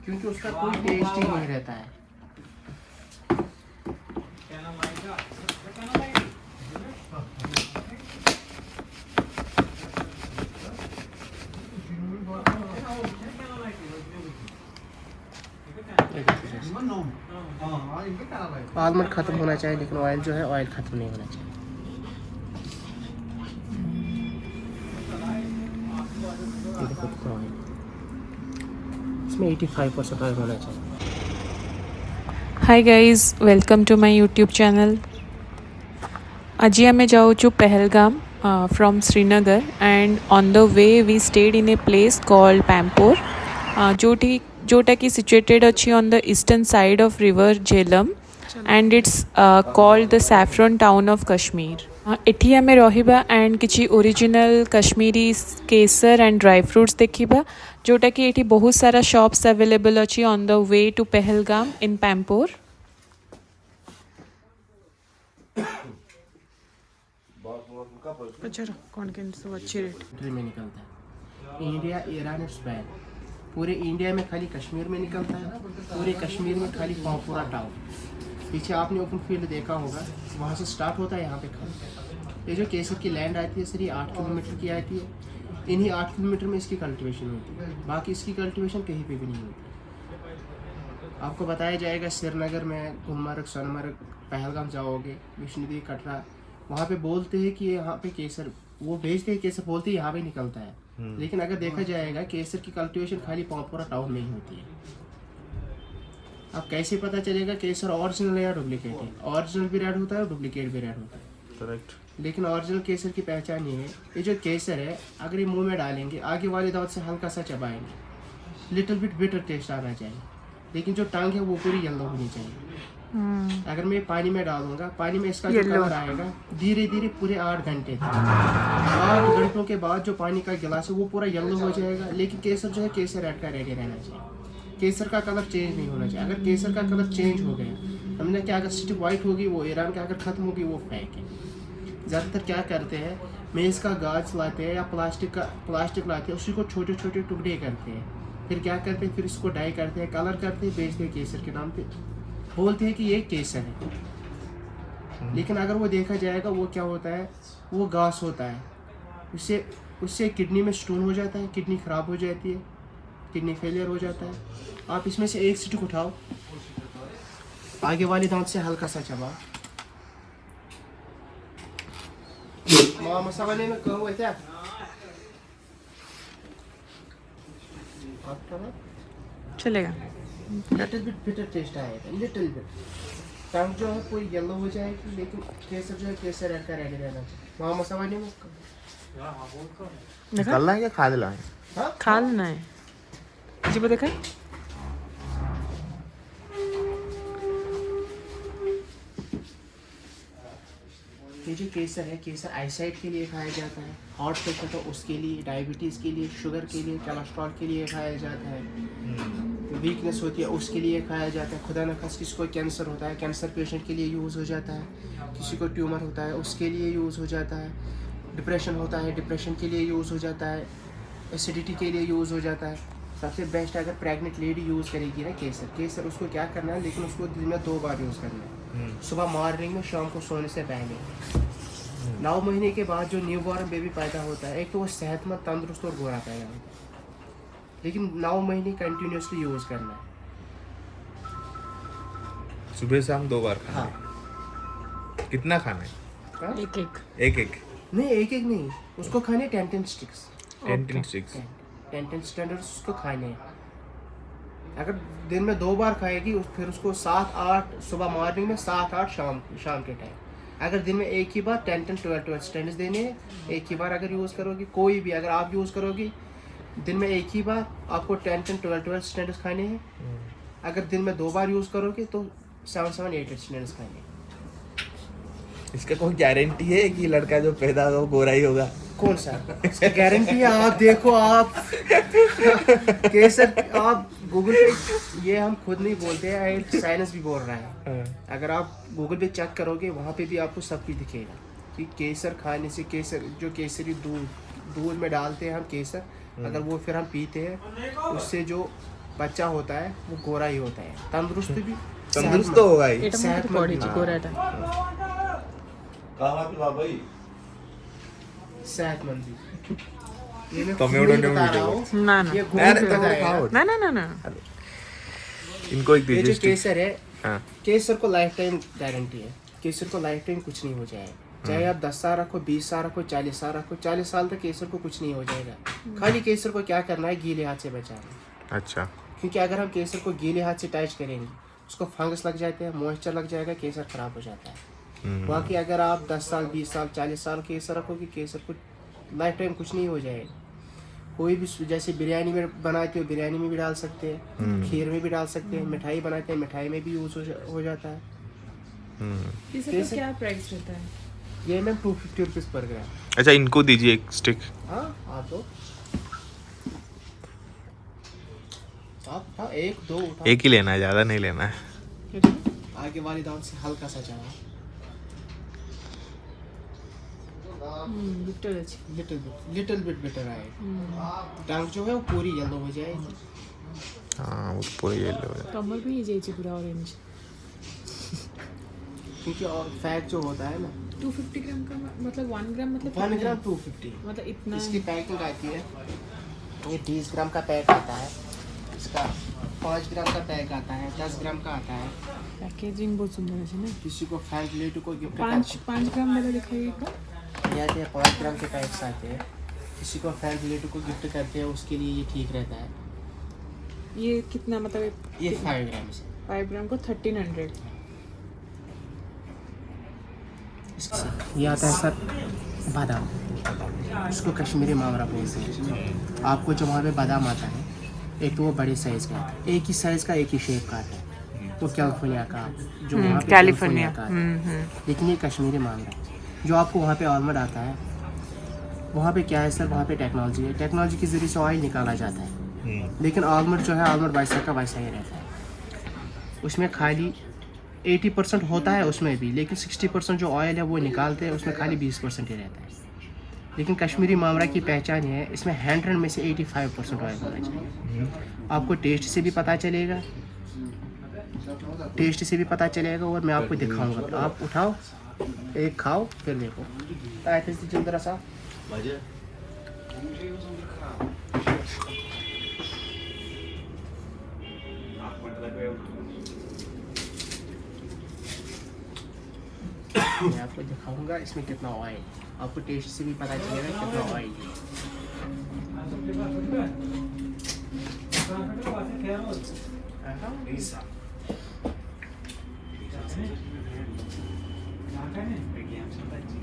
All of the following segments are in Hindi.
क्योंकि उसका कोई टेस्ट ही नहीं रहता है। आलमंड खत्म होना चाहिए, लेकिन ऑयल जो है ऑयल खत्म नहीं होना चाहिए। इसमें 85% ऑयल होना चाहिए। Hi guys, welcome to my YouTube channel. आज आम जाऊँ Pahalgam from Srinagar and on the way we stayed in a place called Pampore, जोटा कि सिचुएटेड अच्छी on the eastern side of river Jhelum and it's called the saffron town of Kashmir. एठी आमे रहिबा एंड किछि ओरिजिनल कश्मीरी केसर एंड ड्राई फ्रूट्स देखिबा, जोटा कि एठी बहुत सारा शॉप्स अवेलेबल अच्छी on the way to Pahalgam इन पैम्पोर। अच्छी रेट में निकलता है। इंडिया, ईरान, स्पेन, पूरे इंडिया में खाली कश्मीर में निकलता है। पूरे कश्मीर में खाली पांपोरा टाउन। पीछे आपने ओपन फील्ड देखा होगा, वहाँ से स्टार्ट होता है यहाँ पे खाली। ये जो केसर की लैंड आती है सर, ये 8 किलोमीटर की आती है। इन्हीं 8 किलोमीटर में इसकी कल्टीवेशन होती है, बाकी इसकी कल्टीवेशन कहीं पे भी नहीं होती। आपको बताया जाएगा श्रीनगर में, गुलमर्ग, सोनमर्ग, पहलगाम जाओगे, विष्णुदेवी, कटरा, वहाँ पे बोलते हैं कि यहाँ पे केसर वो बेचते हैं, केसर बोलते हैं यहाँ पे निकलता है। लेकिन अगर देखा जाएगा केसर की कल्टीवेशन खाली पांपोरा टाउन में ही होती है। अब कैसे पता चलेगा केसर ओरिजिनल है या डुप्लीकेट है? ओरिजिनल भी रेड होता है और डुप्लीकेट भी रेड होता है। करेक्ट। लेकिन ओरिजिनल केसर की पहचान ये है, ये जो केसर है अगर ये मुंह में डालेंगे, आगे वाले दांत से हल्का सा चबाएंगे, लिटिल बिट बिटर टेस्ट आना चाहिए, लेकिन जो टंग है वो पूरी येलो होनी चाहिए। अगर मैं पानी में डालूंगा, पानी में इसका जो कलर आएगा धीरे धीरे पूरे 8 घंटे तक, 8 घंटों के बाद जो पानी का गिलास है वो पूरा येलो हो जाएगा। लेकिन केसर जो है, केसर रेड का रेडी रहना चाहिए, केसर का कलर चेंज नहीं होना चाहिए। अगर केसर का कलर चेंज हो गया, हमने क्या, अगर स्टिक वाइट होगी वो ईरान का, अगर खत्म होगी वो फेक है। ज़्यादातर क्या करते हैं, मेज़ का गाज लाते हैं या प्लास्टिक लाते हैं, उसी को छोटे छोटे टुकड़े करते हैं, फिर क्या करते हैं, फिर इसको डाई करते हैं, कलर करते हैं, बेचते हैं केसर के नाम पे, बोलते हैं कि ये केसर है। लेकिन अगर वो देखा जाएगा वो क्या होता है, वो घास होता है। उससे किडनी में स्टोन हो जाता है, किडनी ख़राब हो जाती है, किडनी फेलियर हो जाता है। आप इसमें से एक स्टिक उठाओ, आगे वाले दांत से हल्का सा चबा, मसाले में कहो है क्या चलेगा। लिटिल बिट बिटर टेस्ट आएगा, लिटिल बिट। टंग जो है पूरी येलो हो जाएगी, लेकिन केसर जो है केसर रेड का रेडी रहना चाहिए। वहाँ मसाले में निकालना है या खा लेना है? हाँ, खा लेना है जी, देखा। ये जो केसर है, केसर आईसाइट के लिए खाया जाता है, हार्ट पेशेंट हो उसके लिए, डायबिटीज़ के लिए, शुगर के लिए, कोलेस्ट्रॉल के लिए खाया जाता है, वीकनेस होती है उसके लिए खाया जाता है, खुदा न खास किसी को कैंसर होता है, कैंसर पेशेंट के लिए यूज़ हो जाता है, किसी को ट्यूमर होता है उसके लिए यूज़ हो जाता है, डिप्रेशन होता है डिप्रेशन के लिए यूज़ हो जाता है, एसिडिटी के लिए यूज़ हो जाता है। सबसे बेस्ट अगर प्रेग्नेंट लेडी यूज़ करेगी ना केसर उसको क्या करना है, लेकिन उसको दिन में 2 बार यूज़ करना है, सुबह मॉर्निंग में, शाम को सोने से पहले। 9 महीने के बाद जो न्यू बॉर्न बेबी पैदा होता है, एक तो वो सेहतमंद, तंदुरुस्त और गोरा पैदा होता है, लेकिन 9 महीने कंटिन्यूसली यूज़ करना है। सुबह शाम 2 बार खाना हाँ। है। कितना खाना है? हाँ? एक नहीं, एक नहीं, उसको खाने 10 स्टिक्स। 10 स्टिक्स। 10 स्टैंडर्ड्स उसको खाने हैं। अगर दिन में 2 बार खाएगी, फिर उसको 7-8 सुबह मॉर्निंग में, 7-8 शाम के टाइम। अगर दिन में एक ही बार 10-12 स्टैंडर्ड्स देने हैं, एक ही बार अगर यूज़ करोगी, कोई भी अगर आप यूज़ करोगी दिन में एक ही बार, आपको 10-12 स्टैंडर्ड्स खाने हैं। अगर दिन में 2 बार यूज़ करोगे तो 7-8 स्टैंडर्ड्स खाने हैं। इसका कोई गारंटी है कि लड़का जो पैदा होगा वो गोरा ही होगा? कौन सा इसकी गारंटी है? आप देखो, आप केसर, आप गूगल पे, ये हम खुद नहीं बोलते हैं, साइंस भी बोल रहा है। अगर आप गूगल पे चेक करोगे, वहाँ पे भी आपको सब कुछ दिखेगा कि केसर खाने से, केसर जो केसरी दूध में डालते हैं हम केसर, अगर वो फिर हम पीते हैं, उससे जो बच्चा होता है वो गोरा ही होता है, तंदुरुस्त भी, तंदुरुस्त तो होगा ही এটা মনে सेहतमंद পড়েছি भी। গোড়াটা सेहतमंद भी। ये मैं तो मैं खुद नहीं उन्होंने बता वीडियो रहा हूँ, না না ये खुद अरे नहीं तो बताया। खाओ। না না না না इनको एक ये दीजिए जो स्टिक। केसर है, हाँ केसर को लाइफ टाइम गारंटी है, केसर को लाइफ टाइम कुछ नहीं हो जाएगा, चाहे आप 10 साल रखो, 20 साल रखो, 40 साल रखो, 40 साल तक केसर को कुछ नहीं हो जाएगा। खाली केसर को क्या करना है, गीले हाथ से बचाना है। अच्छा क्योंकि अगर हम केसर को गीले हाथ से टच करेंगे उसको फंगस लग जाते हैं, मॉइस्चर लग जाएगा, केसर खराब हो जाता है। बाकी अगर आप 10 साल 20 साल 40 साल केसर रखोगे, केसर को लाइफ टाइम कुछ नहीं हो जाएगा। कोई भी जैसे बिरयानी में बनाते हो, बिरयानी में भी डाल सकते हैं, खीर में भी डाल सकते हैं, मिठाई बनाते हैं, मिठाई में भी यूज हो जाता है। इसका क्या प्राइस रहता है ये मैम 250 रुपीज़ पर ग्राम। अच्छा इनको दीजिए एक स्टिक। हाँ आप दो, आप उठाओ, एक दो उठाओ। एक ही लेना है, ज़्यादा नहीं लेना है। आगे वाली दांत से हल्का सा चढ़ा, বিটটা আছে लिटिल बिट बेटर आए। टांग जो है वो पूरी येलो हो जाएगी। हाँ वो तो पूरा येलो हो जाता कमर भी ହେଇଯାଇଛି पूरा ऑरेंज क्योंकि और फैट जो होता है ना, 250 ग्राम का मतलब 1 ग्राम मतलब 1 कितना? ग्राम 250। मतलब इतना इसकी पैकिंग आती है, ये 20 ग्राम का पैक आता है, इसका 5 ग्राम का पैक आता है, 10 ग्राम का आता है। पैकेजिंग बहुत सुंदर है ना किसी को फैट रिलेटिव को गिफ्ट 5 ग्राम वाला दिखाइए का आते हैं, 5 ग्राम के पैक्स आते हैं। किसी को फैट रिलेटिव को गिफ्ट करते हैं, उसके लिए ये ठीक रहता है। ये कितना मतलब ये 5 ग्राम से 5 ग्राम को 1300 ये आता है सर बादाम, इसको कश्मीरी मावरा बोलते हैं। आपको जो वहाँ पे बादाम आता है, एक तो वो बड़े साइज़ का आता है, एक ही साइज़ का एक ही शेप का आता है, वो कैलिफोर्निया का, जो वहाँ पे कैलिफोर्निया का आता है। लेकिन ये कश्मीरी मावरा है। जो आपको वहाँ पे आलमंड आता है, वहाँ पे क्या है सर, वहाँ पे टेक्नोलॉजी है, टेक्नोलॉजी के ज़रिए से ऑयल निकाला जाता है। लेकिन आलमंड जो है, आलमंड वैसा का वैसा ही रहता है। उसमें खाली 80% होता है उसमें भी, लेकिन 60% जो ऑयल है वो निकालते हैं, उसमें खाली 20% ही रहता है। लेकिन कश्मीरी मावरा की पहचान है, इसमें 100 में से 85% ऑयल होना चाहिए। आपको टेस्ट से भी पता चलेगा, टेस्ट से भी पता चलेगा, और मैं आपको दिखाऊंगा। आप उठाओ, एक खाओ, फिर देखो। आयत से जल्द रसा मैं आपको दिखाऊंगा इसमें कितना ऑयल, आपको टेस्ट से भी पता चलेगा कितना ऑयल है।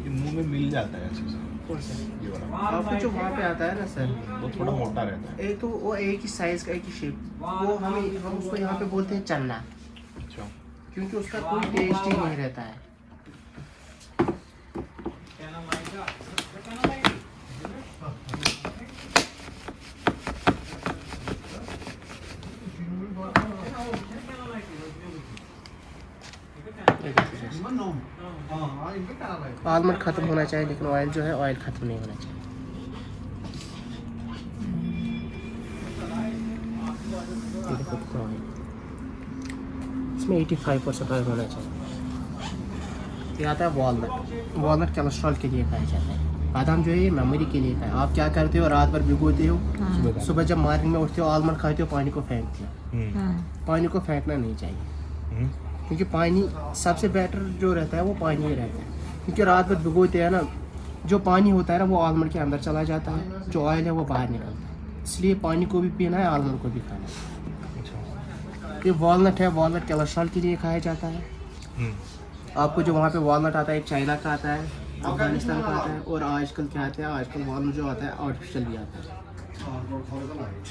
मुंह में मिल जाता है अच्छे से। कौन सा? आपको जो वहाँ पे आता है ना सर, वो थोड़ा मोटा रहता है। एक तो वो एक ही साइज का, एक ही शेप, वो हम उसको यहाँ पे बोलते हैं चन्ना, अच्छा क्योंकि उसका कोई टेस्ट ही नहीं रहता है। आलमंड खत्म होना चाहिए, लेकिन ऑयल जो है, ऑयल खत्म नहीं होना चाहिए। ये देखो कितना ऑयल, इसमें 85% ऑयल होना चाहिए। ये आता है वॉलनट, वॉलनट कोलेस्ट्रॉल के लिए खाया जाता है। बादाम जो है ये मेमोरी के लिए खाया। आप क्या करते हो, रात भर भिगोते हो, सुबह जब मॉर्निंग में उठते हो आलमंड खाते हो, पानी को फेंकते हो। पानी को फेंकना नहीं चाहिए, क्योंकि पानी सबसे बेटर जो रहता है वो पानी ही रहता है। क्योंकि रात भर भिगोते हैं ना, जो पानी होता है ना वो आलमंड के अंदर चला जाता है, जो ऑयल है वो बाहर निकलता है। इसलिए पानी को भी पीना है, आलमंड को भी खाना है। ये वॉलनट है, वॉलनट कोलेस्ट्रॉल के लिए खाया जाता है। आपको जो वहाँ पे वॉलनट आता है, एक चाइना का आता है, अफगानिस्तान का आता है, और आजकल क्या आता है, आजकल वॉलनट जो आता है आर्टिफिशियल भी आता है,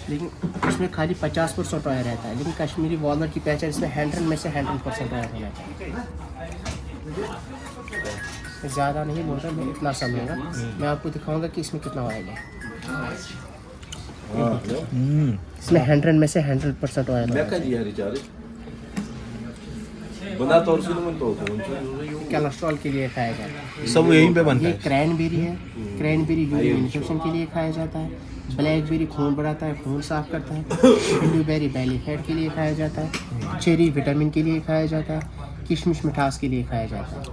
लेकिन इसमें खाली 50% ऑयल रहता है। लेकिन कश्मीरी वॉलनट की पहचान, इसमें 100 में से 100% ऑयल होना चाहिए। ज़्यादा नहीं लूँगा मैं, इतना सा लूँगा। मैं आपको दिखाऊंगा कि इसमें कितना ऑयल है। इसमें 100 में से 100% ऑयल है। बंदा तोरसी में तो कोलेस्ट्रॉल के लिए खाया जाता है। सब यहीं पे बनता ये है। क्रैनबेरी है, क्रैनबेरी यूरिन इन्फेक्शन के लिए खाया जाता है। ब्लैकबेरी खून बढ़ाता है, खून साफ करता है। ब्लूबेरी बेली फैट के लिए खाया जाता है। चेरी विटामिन के लिए खाया जाता है। किशमिश मिठास के लिए खाया जाता है।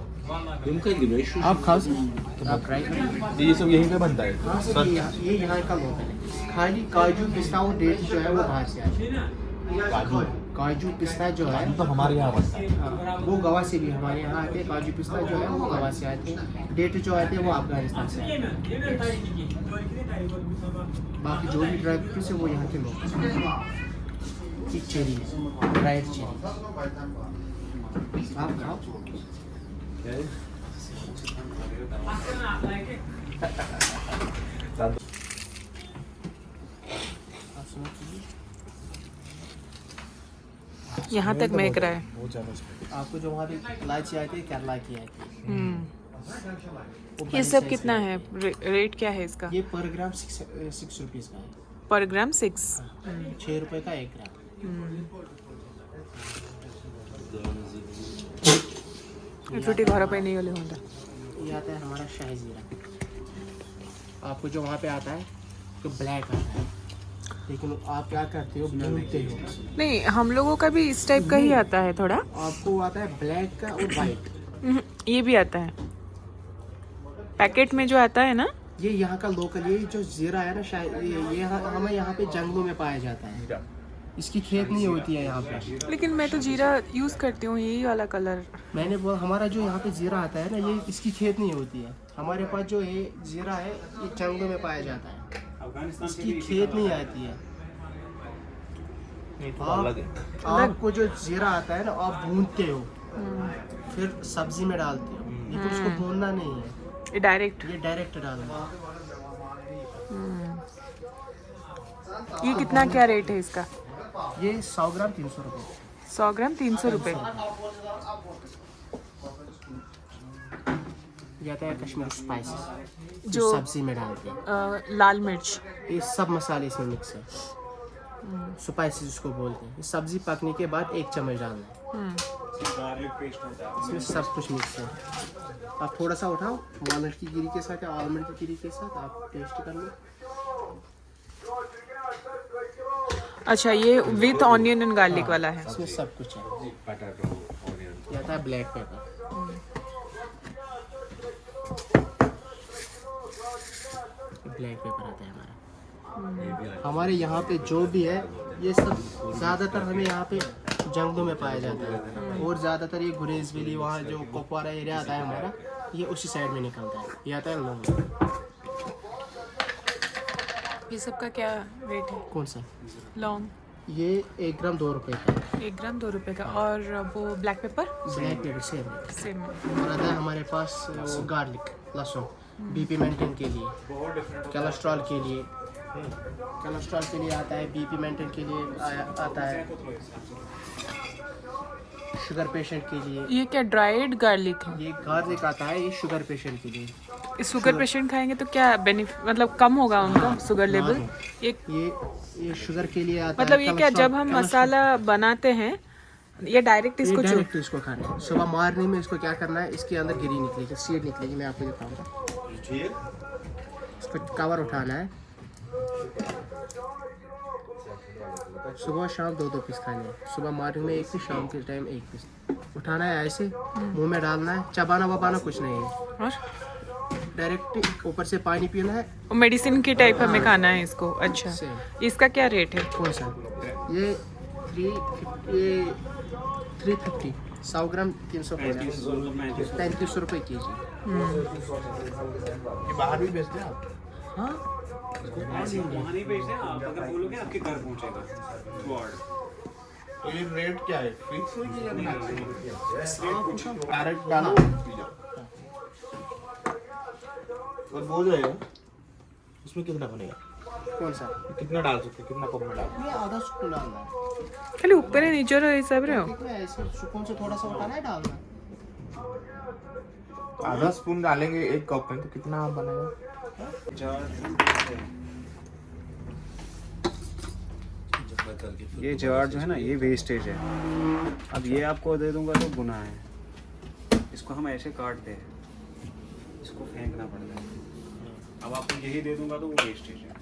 आप खाओ सर, आप ट्राई करें। ये सब यहीं पे बनता है। हाँ सर, ये यहाँ का लोकल है। खाली काजू पिस्ता और डेट जो है वो बाहर से आती है। काजू पिस्ता जो है तो हमारे यहाँ बनता है। हाँ, वो गोवा से भी हमारे यहाँ आते हैं। काजू पिस्ता जो है वो गोवा से आते हैं। डेट जो आते हैं वो अफगानिस्तान से आते हैं। बाकी जो भी ड्राई फ्रूट्स है वो यहाँ के लोग। ये चेरी है, ड्राइड चेरी। आप खाओ। यहाँ तक महक रहा है। बहुत ज़्यादा। आपको जो वहाँ पे इलायची आती है, केरला की आती है। वो ये बड़ी सब size कितना में। है? रेट क्या है इसका? ये पर ग्राम 6 रुपीज़ का है। पर ग्राम 6। 6 रुपए का 1 ग्राम। छोटी घर पे नहीं होले होता। ये आता है हमारा शाही जीरा। आपको जो वहाँ पे आता है तो ब्लैक आता है, लेकिन आप क्या करते हो, भूनते हो। नहीं, हम लोगों का भी इस टाइप का ही आता है थोड़ा। आपको आता है ब्लैक का और वाइट। ये भी आता है पैकेट में जो आता है ना। ये यहाँ का लोकल, ये जो जीरा है ना, शायद ये हमें यहाँ पे जंगलों में पाया जाता है। इसकी खेत नहीं होती है यहाँ पे। लेकिन मैं तो जीरा यूज करती हूँ, यही वाला कलर। मैंने बोला हमारा जो यहाँ पे जीरा आता है ना, ये इसकी खेत नहीं होती है। हमारे पास जो है जीरा है, ये जंगलों में पाया जाता है। इसकी खेत नहीं आती है। आपको जो जीरा आता है ना, आप भूनते हो, फिर सब्जी में डालते हो। लेकिन उसको भूनना नहीं है, ये डायरेक्ट। ये डायरेक्ट डालना है। ये कितना क्या रेट है इसका? ये 100 ग्राम 300 रुपये। 100 ग्राम 300 रुपये। ये आता है कश्मीरी स्पाइसेस, जो जो सब्जी में डालते हैं। लाल मिर्च। ये सब मसाले इसमें मिक्स है। स्पाइसेस उसको बोलते हैं। ये सब्जी पकने के बाद 1 चम्मच डालना है। इसमें सब कुछ मिक्स है। आप थोड़ा सा उठाओ, वॉलनट की गिरी के साथ या आलमंड की गिरी के साथ आप टेस्ट कर लो। अच्छा, ये विथ ऑनियन एंड गार्लिक वाला है। इसमें सब कुछ है। ये आता है ब्लैक पेपर। ब्लैक पेपर आता है हमारा। हमारे यहाँ पे जो भी है, ये सब ज़्यादातर हमें यहाँ पे जंगलों में पाया जाता है। और ज़्यादातर ये गुरेज वैली, वहाँ जो कुपवारा एरिया आता है हमारा, ये उसी साइड में निकलता है। ये आता है लौंग। ये सब का क्या रेट है? कौन सा? लौंग। ये 1 ग्राम 2 रुपये का। 1 ग्राम 2 रुपये का। और वो black pepper? Black pepper same है। सेम। और आता है हमारे पास वो गार्लिक, लहसुन, बीपी मेंटेन के लिए, कोलेस्ट्रॉल के लिए। कोलेस्ट्रॉल के लिए आता है, बीपी मेंटेन के लिए आता है, शुगर पेशेंट के लिए। ये क्या ड्राइड गार्लिक है? ये गार्लिक आता है, ये शुगर पेशेंट के लिए। इस शुगर पेशेंट खाएंगे तो क्या बेनिफिट, मतलब कम होगा उनका शुगर लेवल? ये शुगर के लिए आता मतलब है। ये क्या, जब हम मसाला बनाते हैं ये डायरेक्ट इसको डायरेक्ट इसको खाना है। सुबह मॉर्निंग में इसको क्या करना है, इसके अंदर गिरी निकलेगी, सीड निकलेगी। मैं आपको दिखाऊंगा। इसको कवर उठाना है। सुबह शाम 2-2 पीस खाने हैं। सुबह मॉर्निंग में 1 पीस, शाम के टाइम 1 पीस उठाना है। ऐसे मुंह में डालना है, चबाना वबाना कुछ नहीं है। और डायरेक्ट ऊपर से पानी पीना है। मेडिसिन की टाइप हमें खाना है इसको। अच्छा, सेम। इसका क्या रेट है? कौन सा? ये 350। 100 ग्राम 350। 3500 रुपये के जी। ये बाहर भी बेचते हैं आप? हाँ, वहाँ नहीं भेजते आप, अगर बोलोगे आपके घर पहुँचेगा। तो ये रेट क्या है? फिक्स है कि या मैक्सिमम? डायरेक्ट डालो और हो जाएगा। इसमें कितना बनेगा? कौन सा? कितना डाल सकते हैं? कितना कप में डाल? ये आधा स्पून डालना है। खाली ऊपर है, नीचे रहो, ये सब रहो। कितना है? ऐसे स्पून से थोड़ा सा उठाना है, डालना है। आधा स्पून डालेंगे 1 कप में तो कितना बनेगा? ये ज्वार जो है ना ये वेस्टेज है। अब ये आपको दे दूंगा तो गुनाह है। इसको हम ऐसे काटते हैं, इसको फेंकना पड़ता है। अब आपको यही दे दूंगा तो वो वेस्टेज है।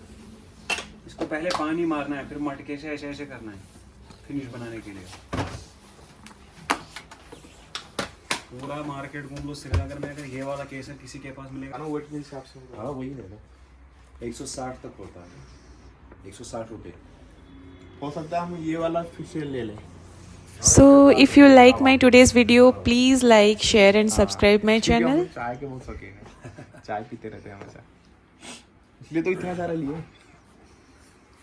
इसको पहले पानी मारना है, फिर मटके से ऐसे ऐसे करना है फिनिश बनाने के लिए। पूरा मार्केट घूम लो श्रीनगर में, अगर ये वाला केसर किसी के पास मिलेगा ना वेट के हिसाब से, हाँ वही है ना, 160 तक होता है, 160 रुपये। हो सकता है हम ये वाला फेशियल ले लें। So if you like my today's video, please like, share and subscribe my क्योंकि हम channel. चाय के बहुत शौकीन हैं, चाय पीते रहते हैं हमेशा, इसलिए तो इतना सारा लिए।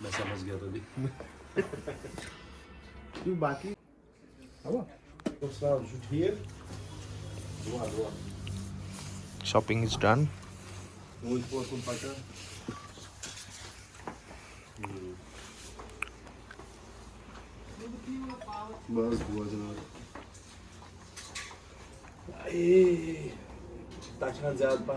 मैं समझ गया तो भी। क्यों बाकी शॉपिंग इज डन। बस हुआ जनाब। ताशा ज़्यादा